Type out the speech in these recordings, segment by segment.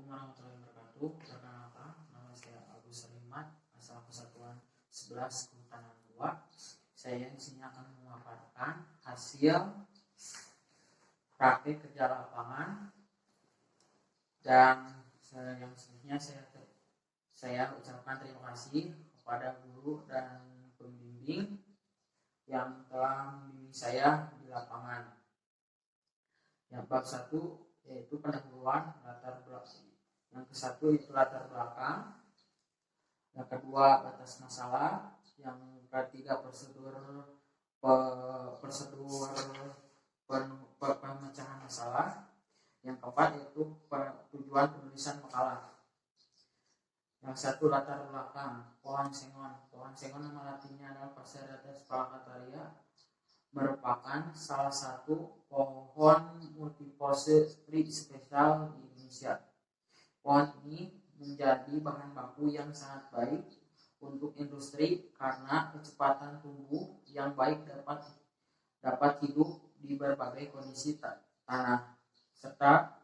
warahmatullahi wabarakatuh. Perkenalkan, nama saya Agus Salimat, asal Kesatuan 11 Kehutanan 2. Saya di sini akan memaparkan hasil praktik kerja lapangan dan yang selanjutnya saya ucapkan terima kasih kepada guru dan pembimbing yang telah membimbing saya di lapangan. Yang bab 1 yaitu pendahuluan latar belakang. Yang ke-1 itu latar belakang. Yang kedua batas masalah. Yang ketiga prosedur pemecahan masalah. Yang keempat yaitu tujuan penulisan makalah. Yang 1 latar belakang. Pohon sengon. Pohon sengon nama latinnya adalah Phaserates palakataria, merupakan salah satu pohon multipose spesial di Indonesia. Pohon ini menjadi bahan baku yang sangat baik untuk industri karena kecepatan tumbuh yang baik dapat hidup di berbagai kondisi tanah, serta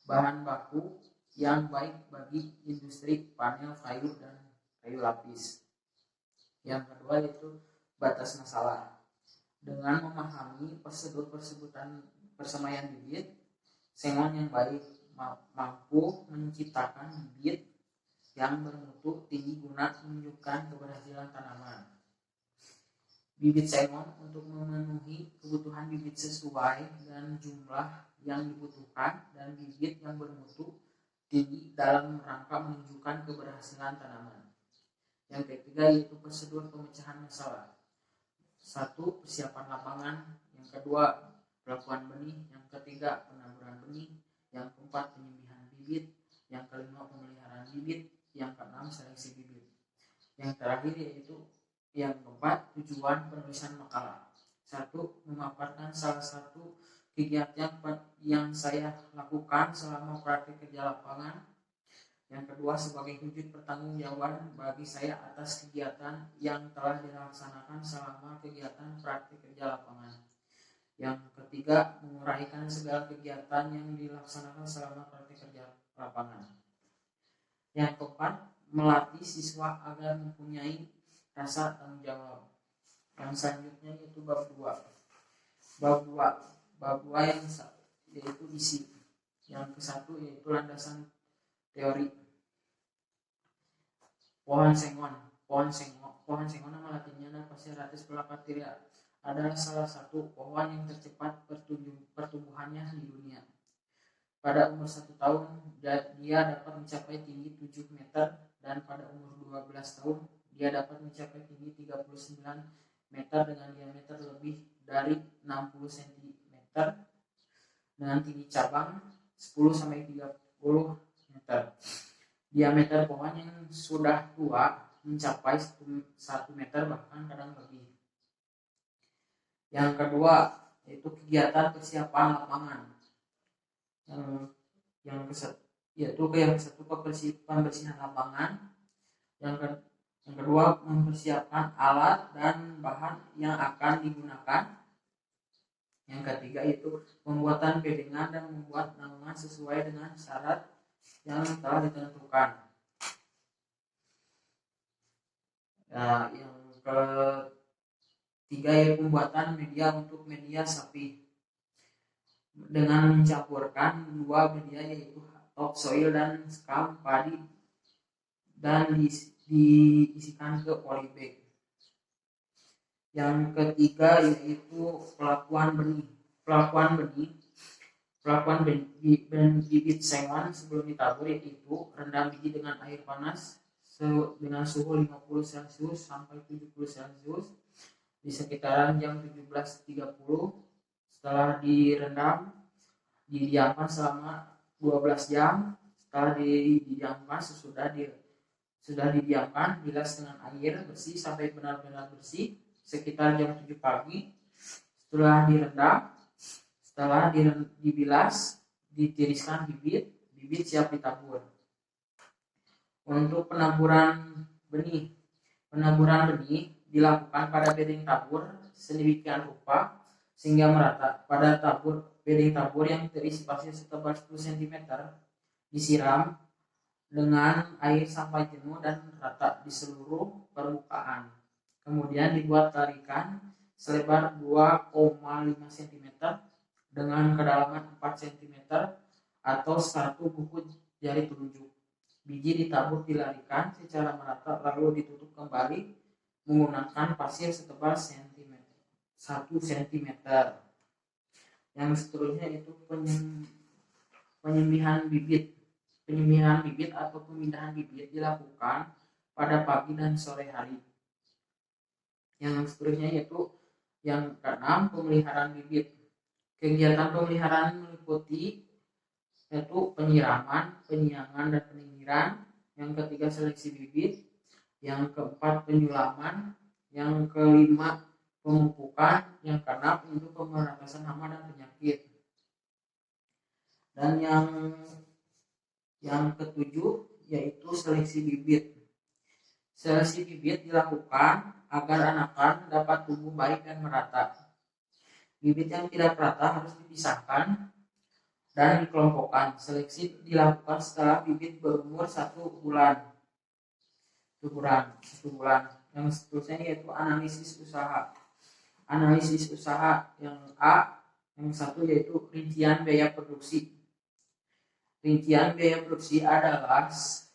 bahan baku yang baik bagi industri panel kayu dan kayu lapis. Yang kedua yaitu batas masalah. Dengan memahami prosedur persemaian bibit, sengon yang baik mampu menciptakan bibit yang bermutu tinggi guna menunjukkan keberhasilan tanaman. Bibit sengon untuk memenuhi kebutuhan bibit sesuai dan jumlah yang dibutuhkan, dan bibit yang bermutu tinggi dalam rangka menunjukkan keberhasilan tanaman. Yang ketiga yaitu prosedur pemecahan masalah. 1. Persiapan lapangan. Yang kedua pelakuan benih. Yang ketiga penaburan benih. Yang keempat penyembihan bibit. Yang kelima pemeliharaan bibit. Yang keenam seleksi bibit. Yang terakhir yaitu yang keempat tujuan penulisan makalah. 1. Memaparkan salah satu kegiatan yang saya lakukan selama praktik kerja lapangan. Yang kedua sebagai wujud pertanggungjawaban bagi saya atas kegiatan yang telah dilaksanakan selama kegiatan praktik kerja lapangan. Yang ketiga menguraikan segala kegiatan yang dilaksanakan selama praktik kerja lapangan. Yang keempat melatih siswa agar mempunyai rasa tanggung jawab. Yang selanjutnya yaitu bab 2. Bab 2 yang yaitu isi. Yang ke-1 yaitu landasan teori. Pohon sengon nama latinnya adalah Phaserates palakataria, adalah salah satu pohon yang tercepat pertumbuhannya di dunia. Pada umur 1 tahun dia dapat mencapai tinggi 7 meter, dan pada umur 12 tahun dia dapat mencapai tinggi 39 meter dengan diameter lebih dari 60 cm dengan tinggi cabang 10-30 meter. Diameter pohon yang sudah tua mencapai 1 meter bahkan kadang lebih. Yang kedua yaitu kegiatan persiapan lapangan. Yang ke-1 pembersihan lapangan. Yang kedua mempersiapkan alat dan bahan yang akan digunakan. Yang ketiga itu pembuatan bedengan dan membuat naungan sesuai dengan syarat yang telah ditentukan. Yang ketiga yaitu pembuatan media untuk media sapi dengan mencampurkan 2 media yaitu topsoil dan skam padi dan diisikan ke polybag. Yang ketiga yaitu pelakuan benih. Pelakuan bibit sengon sebelum ditabur yaitu rendam biji dengan air panas dengan suhu 50 Celcius sampai 70 Celcius di sekitaran jam 17.30. Setelah direndam, didiamkan selama 12 jam. Setelah didiamkan, sudah didiamkan, bilas dengan air bersih sampai benar-benar bersih sekitar jam 7 pagi. Setelah dibilas, ditiriskan bibit siap ditabur. Untuk penaburan benih dilakukan pada bedeng tabur sedemikian rupa sehingga merata. Pada bedeng tabur yang terisi pasir setebal 10 cm disiram dengan air sampai jenuh dan rata di seluruh permukaan. Kemudian dibuat tarikan selebar 2,5 cm dengan kedalaman 4 cm atau 1 buku jari telunjuk. Biji ditabur dilarikan secara merata lalu ditutup kembali menggunakan pasir setebal 1 cm. Yang seterusnya itu penyembihan bibit. Penyembihan bibit atau pemindahan bibit dilakukan pada pagi dan sore hari. Yang seterusnya yaitu yang keenam, pemeliharaan bibit. Kegiatan pemeliharaan meliputi yaitu penyiraman, penyiangan, dan penyingkiran. Yang ketiga, seleksi bibit. Yang keempat, penyulaman. Yang kelima, pemupukan. Yang keenam, untuk pemberantasan hama dan penyakit. Dan yang ketujuh yaitu seleksi bibit. Seleksi bibit dilakukan agar anakan dapat tumbuh baik dan merata. Bibit yang tidak merata harus dipisahkan dan dikelompokkan. Seleksi dilakukan setelah bibit berumur 1 bulan. Yang seterusnya yaitu analisis usaha. Analisis usaha yang A, yang satu yaitu rincian biaya produksi. Rincian biaya produksi adalah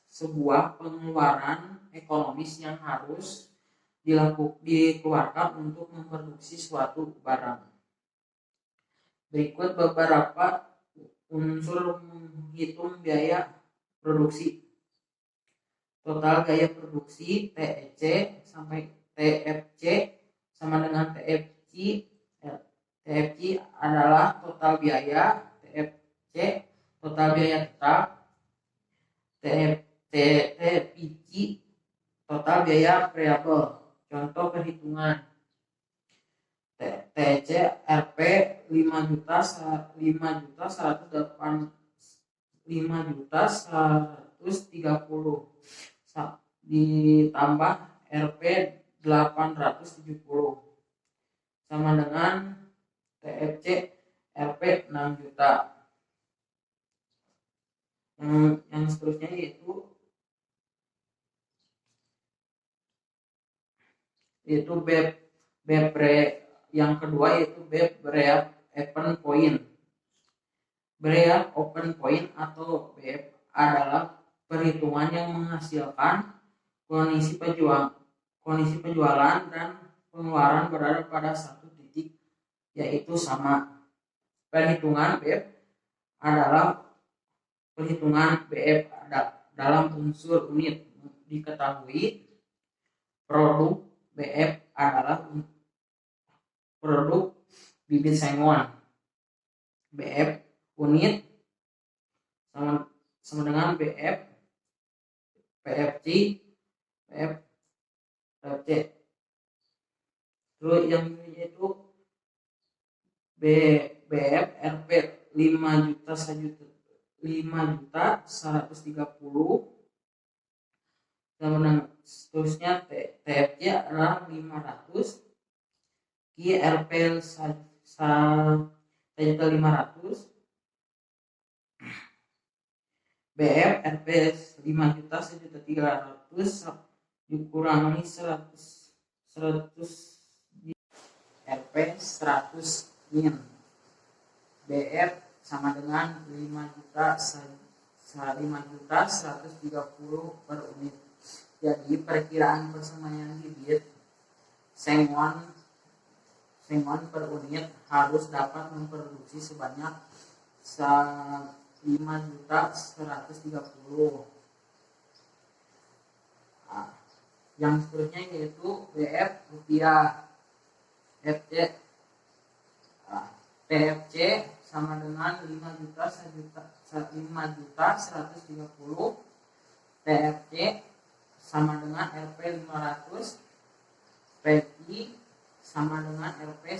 sebuah pengeluaran ekonomis yang harus dikeluarkan untuk memproduksi suatu barang. Berikut beberapa unsur menghitung biaya produksi. Total biaya produksi TEC sampai TFC sama dengan TFC. TFC adalah total biaya, TFC total biaya tetap, TFC total biaya variabel. Contoh perhitungan: TC RP 5.130 ditambah RP 870 sama dengan TFC RP 6 juta. Yang seterusnya yaitu yang kedua yaitu break even point. Break even point atau BEP adalah perhitungan yang menghasilkan kondisi penjualan dan pengeluaran berada pada satu titik, yaitu sama. Perhitungan BEP adalah perhitungan BEP dalam unsur unit. Diketahui produk BEP adalah produk bibit sengon. BEP unit sama dengan BEP PFC PFC. Terus yang ini itu BEP RP 5.130 sama dengan seterusnya TFC adalah 500, RP 1.500, BF RP 5.1.300 dikurangi 100 RP 100 min. BF sama dengan 5.130 per unit. Jadi perkiraan persemaian bibit sengon per unit harus dapat memproduksi sebanyak 5.130. Yang seterusnya yaitu BF rupiah. FC TFC sama dengan 5.130. TFC sama dengan RP 500. PI sama dengan RP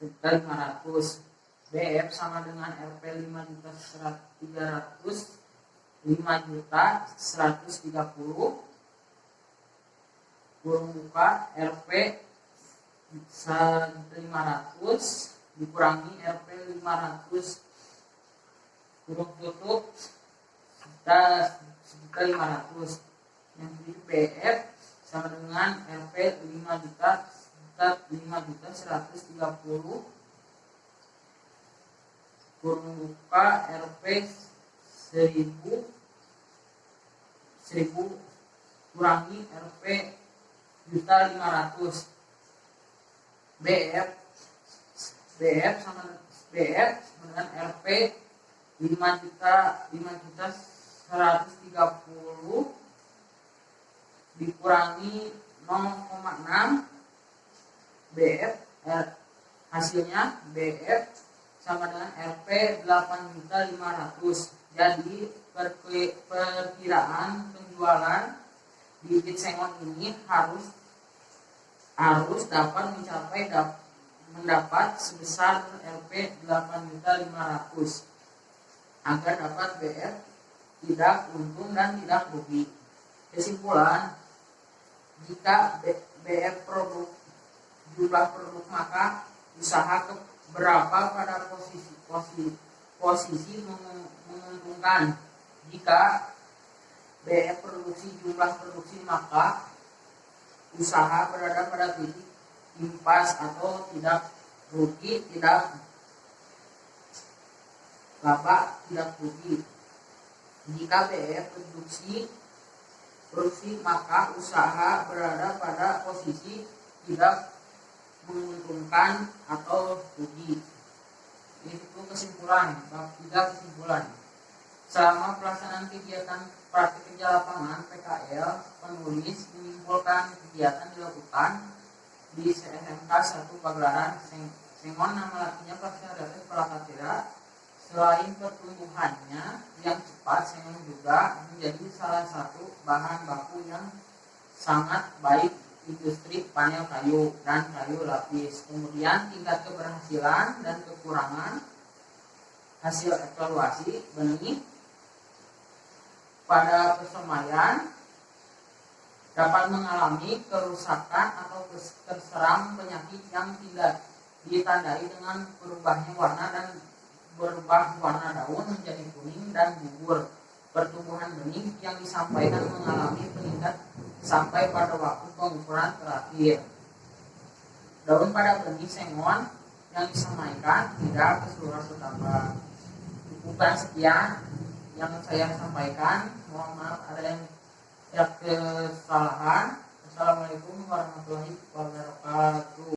500. BF sama dengan RP 5.300. 5.130 kurung buka RP 500 dikurangi RP 500 kurung tutup 10 500. Yang ketiga BF sama dengan RP 5 juta 130 kurung buka RP 1000 kurangi RP juta 500. BF sama dengan RP 5 juta 130 dikurangi 0,6 BF hasilnya BF sama dengan RP 8.500. Jadi perkiraan penjualan bibit sengon ini harus dapat mendapat sebesar RP 8.500 agar dapat BF tidak untung dan tidak rugi. Kesimpulan, jika BF jumlah produk maka usaha berapa pada posisi menguntungkan. Jika BF jumlah produksi maka usaha berada pada titik impas atau tidak rugi, tidak laba, tidak rugi. Jika BF produksi maka usaha berada pada posisi tidak menguntungkan atau rugi. Itu kesimpulan. Bab 3 kesimpulan. Selama pelaksanaan kegiatan praktik kerja lapangan PKL, penulis menyimpulkan kegiatan dilakukan di SMK 1 Pagelaran Sengon. Nama latinnya Physedratus palacatera. Selain pertumbuhannya yang cepat, sengon juga menjadi salah satu bahan baku yang sangat baik industri panel kayu dan kayu lapis. Kemudian tingkat keberhasilan dan kekurangan hasil evaluasi benih pada persemaian dapat mengalami kerusakan atau terserang penyakit yang tidak ditandai dengan berubahnya warna dan berubah warna daun menjadi kuning dan gugur. Pertumbuhan benih yang disampaikan mengalami peningkat sampai pada waktu pengukuran terakhir. Daun pada benih sengon yang disampaikan tidak keseluruhan bertambah. Cukupkan sekian yang saya sampaikan. Mohon maaf ada yang kesalahan. Assalamualaikum warahmatullahi wabarakatuh.